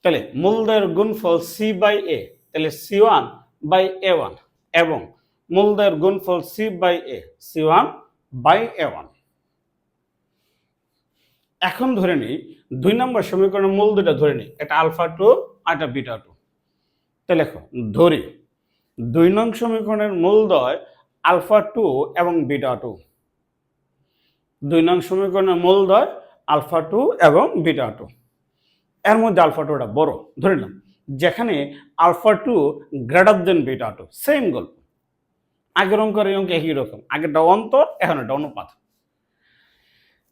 তাহলে মূলদের গুণফল সি বাই এ, তাহলে c1 বাই a1 এবং মূলদের গুণফল c by A, c1 by a1। এখন ধরে নিই 2 নম্বর সমীকরণের মূল দুটো ধরে নিই, এটা আলফা 2 আর এটা বিটা 2। তাহলে লেখো ধরি 2 নং সমীকরণের মূলদ্বয় আলফা 2 এবং বিটা 2। 2 নং সমীকরণের মূলদ্বয় আলফা 2 এবং বিটা 2। এর মধ্যে আলফা 2টা বড় ধরে নিলাম, যেখানে alpha 2 greater than beta 2। Same গল্প, আগের অঙ্কের এই অঙ্ক একই রকম, আগেরটা অন্তর, এখন এটা অনুপাত।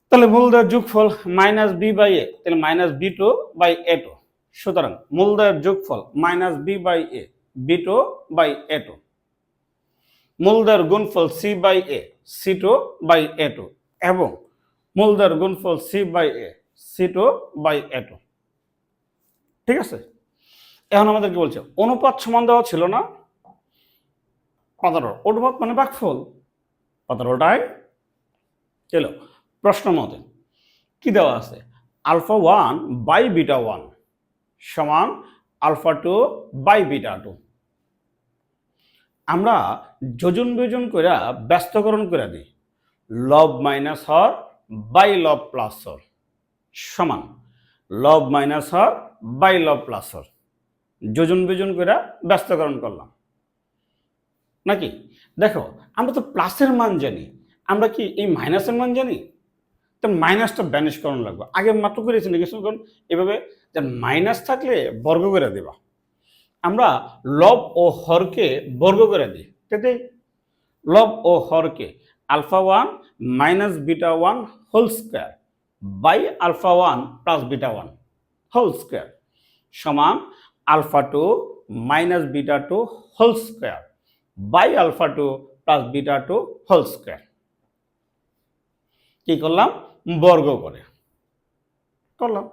তাহলে মূলদ্বয়ের যোগফল মাইনাস বি বাই এ, তাহলে minus b two by a two. সুতরাং মূলদ্বয়ের যোগফল minus B by a, b two by a two. মূলদ্বয়ের গুণফল c by a, c two by a two, এবং মূলদ্বয়ের গুণফল c by a, c two by a two. ঠিক আছে, এখন আমাদের কি বলছে, অনুপাত সমান দেওয়া ছিল না, 15। অনুপাত মানে ভাগফল, 15টাই এলো। প্রশ্ন মতে কি দেওয়া আছে, আলফা 1 বাই বিটা 1 সমান আলফা 2 বাই বিটা 2। আমরা যোজন বিয়োজন করে ব্যস্তকরণ করে দিই, লব মাইনাস হর বাই লব প্লাস হর সমান লব মাইনাস হর বাই লব প্লাস হর। যোজন বিয়োজন করে ব্যস্তকরণ করলাম নাকি? দেখো, আমরা তো প্লাসের মান জানি, আমরা কি এই মাইনাসের মান জানি? তো মাইনাসটা ব্যানিশ করানো লাগবে। আগে মাত্র করেছি নাকি, এভাবে যে মাইনাস থাকলে বর্গ করে দেবা। আমরা লব ও হরকে বর্গ করে দিই, তাতে লব ও হরকে alpha 1 minus beta 1 whole square by alpha 1 plus beta 1 whole square সমান alpha 2 minus beta 2 whole square by alpha 2 plus beta 2 whole square. কি করলাম, বর্গ করে করলাম।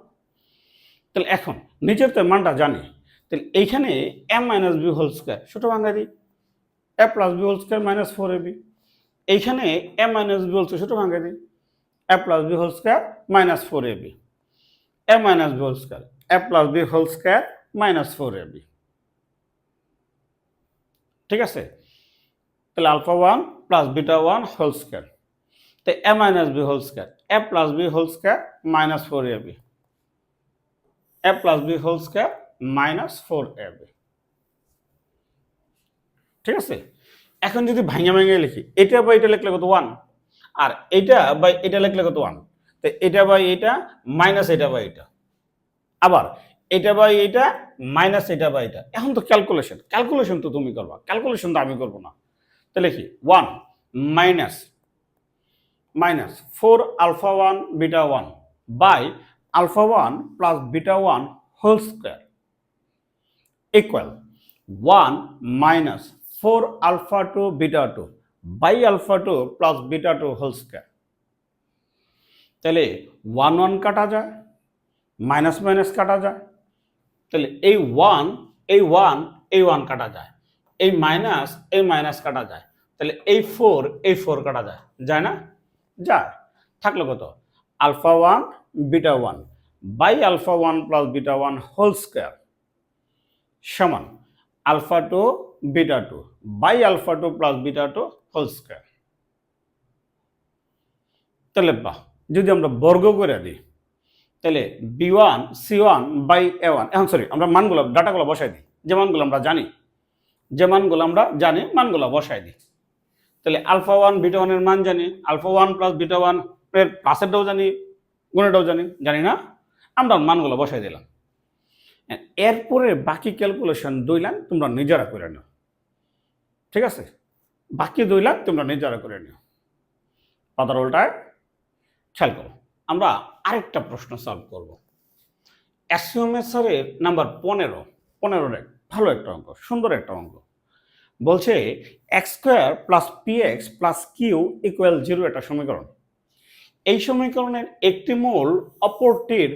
তাহলে এখন নিচের তো মানটা জানি, তাহলে এইখানে a minus b whole square ছোট ভাঙা দিই, a plus B whole square minus 4ab। এইখানে a minus b whole square ছোট ভাঙা দিই, a plus B whole square minus 4ab। A minus b whole square, a plus B whole square minus 4ab। ঠিক আছে, তাহলে alpha 1 plus beta 1 whole square, তো a minus b whole square, a plus B whole square minus 4ab, a plus B whole square minus 4ab। ঠিক আছে, এখন যদি ভাঙা ভাঙে লিখি, এটা বা এটা লিখলে কত 1, আর এটা বাই এটা লিখলে কত 1, তো এটা বাই এটা মাইনাস এটা বাই এটা, আবার এটা বাই এটা মাইনাস এটা বাই এটা। এখন তো ক্যালকুলেশন তো তুমি করবা, ক্যালকুলেশন তো আমি করবো না। তো লিখি 1 minus minus 4 alpha 1 beta 1 by alpha 1 plus beta 1 whole square equal 1 minus 4 alpha 2 beta 2 by alpha 2 plus beta 2 whole square. তাহলে 1 1 কাটা যায়, মাইনাস মাইনাস কাটা যায়, তাহলে এই 1 এই 1 এই 1 কাটা যায়, এই মাইনাস কাটা যায়, তাহলে এই 4 এই 4 কাটা যায়, যায় না? যায়। থাকলো কত, alpha 1 beta 1 by alpha 1 plus beta 1 whole square সমান alpha 2 beta 2 by alpha 2 plus beta 2 whole square. তাহলে বাহ, যদি আমরা বর্গ করে দিই, তাহলে b1 c1 বাই a1, এখন সরি আমরা মানগুলো ডাটাগুলো বসাই দিই, যে মানগুলো আমরা জানি মানগুলো বসাই দিই। তাহলে আলফা 1 বিটা 1 এর মান জানি, আলফা 1 প্লাস বিটা 1 এর প্লাসেরটাও জানি, গুণেরটাও জানি না, আমরা মানগুলো বসাই দিলাম। এরপরে বাকি ক্যালকুলেশন 2 লাইন তোমরা নিজেরা করে নিও। ঠিক আছে, বাকি 2 লাইন তোমরা নিজেরা করে নিও। পাতার উল্টায় খেয়াল করো, আমরা আরেকটা প্রশ্ন সলভ করব। অ্যাসিওমেসারের নাম্বার 15 ভালো একটা অঙ্ক, সুন্দর একটা অঙ্ক। বলছে X square plus P x plus Q equal 0 একটা সমীকরণ। এই সমীকরণের একটি মূল অপরটির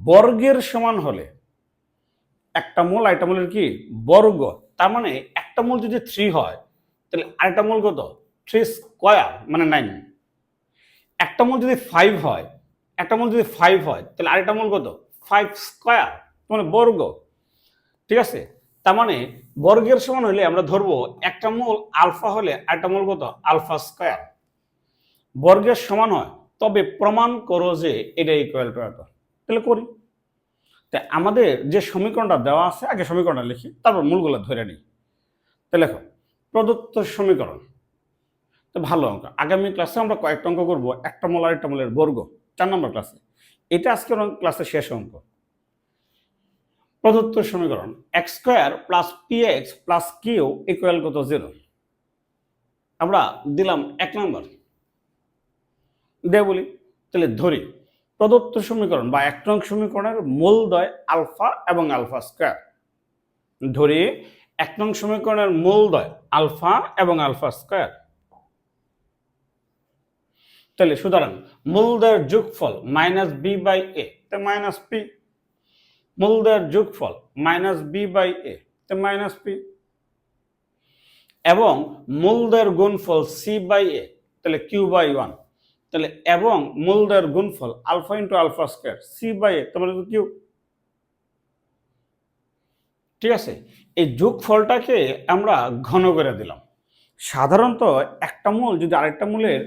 বর্গের সমান হলে, একটা মূল আরেকটা মূলের কি বর্গ, তার মানে একটা মূল যদি 3 হয় তাহলে আরেকটা মূল কত 3 স্কোয়ার মানে 9। একটা মূল যদি 5 হয়, তাহলে আরেকটা মূল কত 5 স্কোয়ার মানে বর্গ। ঠিক আছে, তার মানে বর্গের সমান হলে আমরা ধরবো একটা মূল আলফা হলে আরেকটা মূল কত আলফা স্কোয়ার। বর্গের সমান হয় তবে প্রমাণ করো যে এটা ইকুয়াল টু এত। তাহলে করি, তাই আমাদের যে সমীকরণটা দেওয়া আছে, আগে সমীকরণটা লিখি, তারপর মূলগুলো ধরে নিই। তাহলে লেখো প্রদত্ত সমীকরণ। তো ভালো অঙ্ক, আগামী ক্লাসে আমরা কয়েকটা অঙ্ক করবো, একটা মূল আর একটা মূলের বর্গ, 4 নম্বর ক্লাসে। এটা আজকের ক্লাসের শেষ অঙ্ক। প্রদত্ত সমীকরণ x square plus P x plus Q equal কত 0। আমরা দিলাম 1 নম্বর দে বলি। তাহলে ধরি প্রদত্ত সমীকরণ বা 1 নং সমীকরণের মূলদ্বয় আলফা এবং আলফা স্কোয়ার। ধরি 1 নং সমীকরণের মূলদ্বয় আলফা এবং আলফা স্কোয়ার। তাহলে সুতরাং মূলদ্বয়ের যোগফল মাইনাস বি বাই এ, তো মাইনাস পি। মূলদ্বয়ের যোগফল মাইনাস বি বাই এ, তো মাইনাস পি। এবং মূলদ্বয়ের গুণফল সি বাই এ, তাহলে কিউ বাই 1। তাহলে এবং মূলদ্বয়ের গুণফল alpha into alpha square c by a, তাহলে কিউ। ঠিক আছে, এই যোগফলটাকে আমরা ঘন করে দিলাম। সাধারণত একটা মূল যদি আরেকটা মূলের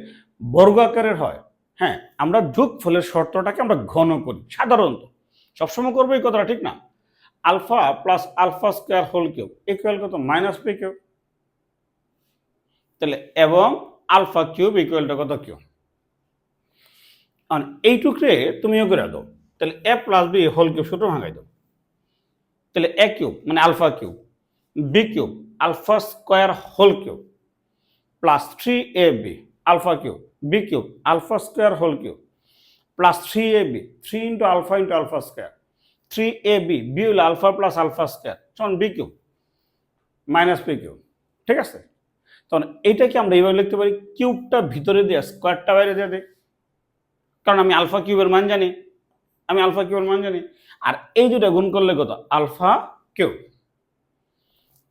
বর্গ আকারের হয়, হ্যাঁ, আমরা যোগফলের শর্তটাকে আমরা ঘন করি সাধারণত, সবসময় করবো এই কথাটা ঠিক না। Alpha plus alpha square whole cube equal কত মাইনাস পি কিউব। তাহলে এবং আলফা কিউব ইকুয়ালটা কত কিউ। এইটুকরে তুমিও করে দাও। তাহলে এ প্লাস বি হোল কিউব সূত্র ভাঙাই দাও। তাহলে এ কিউব মানে alpha cube, B cube alpha square whole cube plus 3ab alpha cube B cube alpha square whole cube plus 3ab 3 into alpha square 3ab B হলো alpha plus alpha square সমান B cube minus P cube. ঠিক আছে, তখন এইটাকে আমরা এইভাবে লিখতে পারি, কিউবটা ভিতরে দিয়ে স্কোয়ারটা বাইরে দিয়ে দিই, কারণ আমি আলফা কিউবের মান জানি, আর এই দুটা গুণ করলে কত আলফা কিউব।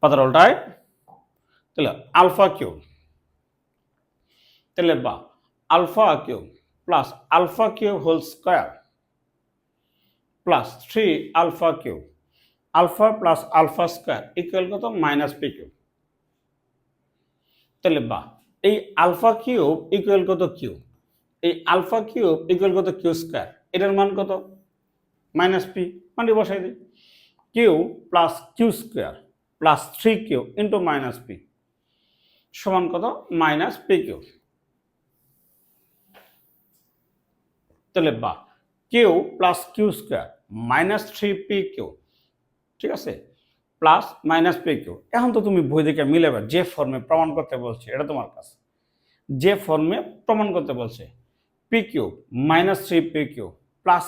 পাতার উল্টায় তাহলে আলফা কিউব, তাহলে বা alpha cube plus alpha cube whole square plus 3 alpha cube alpha plus alpha square equal কত মাইনাস পি কিউব। তাহলে বা এই আলফা কিউব ইকুয়াল কত কিউ, এই আলফা কিউব ইকুয়াল কত কিউ স্কোয়ার, এটার মান কত মাইনাস পি, মানে বসাই দিই Q plus Q square plus 3 Q into minus P সমান কত মাইনাস পি কিউ। তাহলে বা Q plus Q square minus 3 P Q, ঠিক আছে, প্লাস মাইনাস পি কিউ। এখন তো তুমি বই দেখে মিলাবে, যে ফর্মে প্রমাণ করতে বলছে এটা তোমার কাছে, যে ফর্মে প্রমাণ করতে বলছে P Q minus 3 P Q plus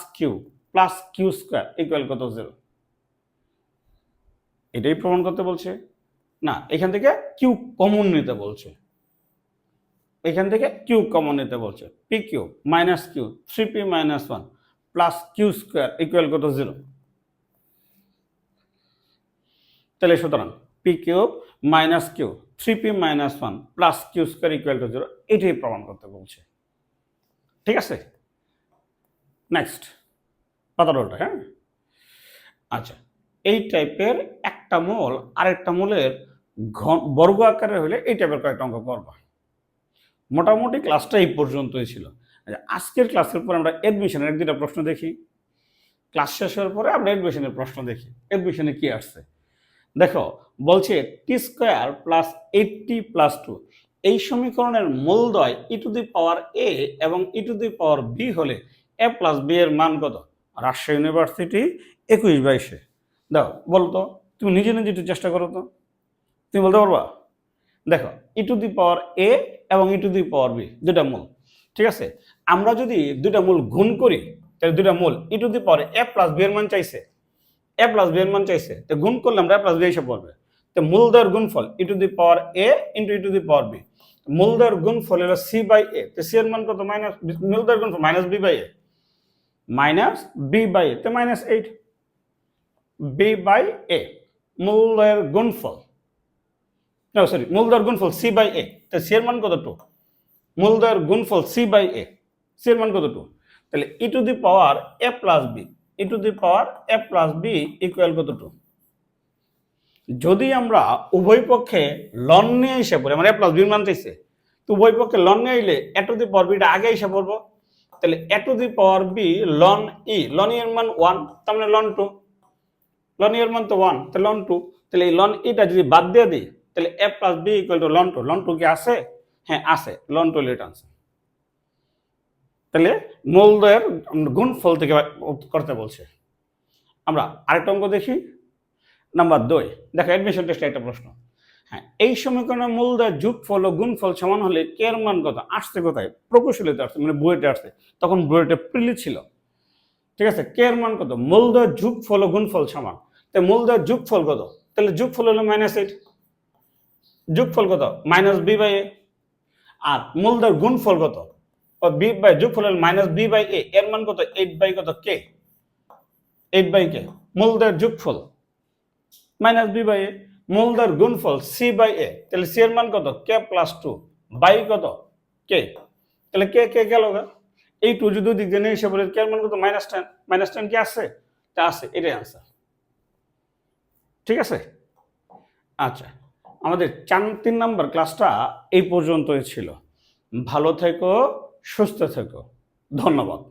Q square equal কত 0, এটাই প্রমাণ করতে বলছে না। এখান থেকে কিউ কমন নিতে বলছে, P Q minus Q 3p minus 1 plus Q square equal কত 0। তাহলে সুতরাং P cube minus Q 3p minus 1 plus Q square equal to 0, এটাই প্রমাণ করতে বলছে। ঠিক আছে, নেক্সট পাতার উল্টা। হ্যাঁ, আচ্ছা, এই টাইপের একটা মূল আরেকটা মূলের বর্গ আকারে হলে এই টাইপের কয়েকটা অঙ্ক করবা। মোটামুটি ক্লাসটা এই পর্যন্তই ছিল। আজকের ক্লাসের পর আমরা এডমিশনের 1-2টা প্রশ্ন দেখি। ক্লাস শেষ হওয়ার পরে আমরা এডমিশনের প্রশ্ন দেখি, এডমিশনে কি আসছে। দেখো বলছে টি স্কোয়ার প্লাস 8t প্লাস 2 এই সমীকরণের মূলদ্বয় ই টু দি পাওয়ার এ এবং ই টু দি পাওয়ার বি হলে এ প্লাস বি এর মান কত। রাজশাহী ইউনিভার্সিটি 21/22। দাও বলতো, তুমি নিজে একটু চেষ্টা করো তো, তুমি বলতে পারবা। দেখো ই টু দি পাওয়ার এ এবং ই টু দি পাওয়ার বি দুটা মূল, ঠিক আছে। আমরা যদি দুটা মূল গুণ করি তাহলে দুটা মূল e to the power a plus b এর মান চাইছে, তো গুণ করলে আমরা এ প্লাস বি হিসাব করবে। তো মূলদ্বয়ের গুণফল e to the power a into e to the power b, মূলদ্বয়ের গুণফল হলো সি বাই এ, তো সি এর মান কত মাইনাস, মূলদ্বয়ের গুণফল মাইনাস বি বাই এ, তো -8 বি বাই এ মূলদ্বয়ের গুণফল, মূলদ্বয়ের গুণফল সি বাই এ, তো সি এর মান কত 2, মূলদ্বয়ের গুণফল সি বাই এ, সি এর মান কত 2, তাহলে e to the power a plus B equal কত 2। যদি আমরা উভয় পক্ষে লন নিয়ে হিসাব করি, আমরা এ প্লাস বি মান চাইছে, তো উভয় পক্ষে লন নিয়ে আইলে এ টু দি পাওয়ার বিটা আগে হিসাব করবো। তাহলে a to the power b ln এর মান 1, তার মানে লন 2, লন এর মান তো 1, তো লন 2, তাহলে এই লন ইটা যদি বাদ দিয়ে দিই তাহলে এ plus B equal two ln two. Ln two কি আছে? হ্যাঁ আছে, লন টু লেট আনসার। তাহলে মূলদ্বয়ের গুণফল থেকে করতে বলছে। আমরা আরেকটা অঙ্ক দেখি, নাম্বার 2। দেখো অ্যাডমিশন টেস্টে একটা প্রশ্ন। হ্যাঁ, এই সমীকরণের মূলদ্বয়ের যোগফল ও গুণফল সমান হলে কে এর মান কত? আসছে কোথায়? প্রকৌশলীতে আসছে, মানে বুয়েটে আসছে। তখন বুয়েটে প্রিলি ছিল। ঠিক আছে, কে এর মান কত? মূলদ্বয়ের যোগফল ও গুণফল সমান। তাই মূলদ্বয়ের যোগফল কত? তাহলে যোগফল হলো -8। যোগফল কত? -b/a। আর মূলদ্বয়ের গুণফল কত? ও b বাই যোগফল হলো -b/a। এর মান কত? 8 কত? k। 8 k মূলদ্বয়ের যোগফল -b/a। মূলদ্বয়ের গুণফল c/a। তাহলে c এর মান কত? k + 2 বাই কত? k। তাহলে k গেল গা। এই 2 যদি দিক দিয়ে হিসাব করে k এর মান কত? -10। -10 কি আছে? তা আছে, এটাই आंसर। ঠিক আছে, আচ্ছা, আমাদের 3 নাম্বার ক্লাসটা এই পর্যন্তই ছিল। ভালো থেকো, সুস্থ থেকো, ধন্যবাদ।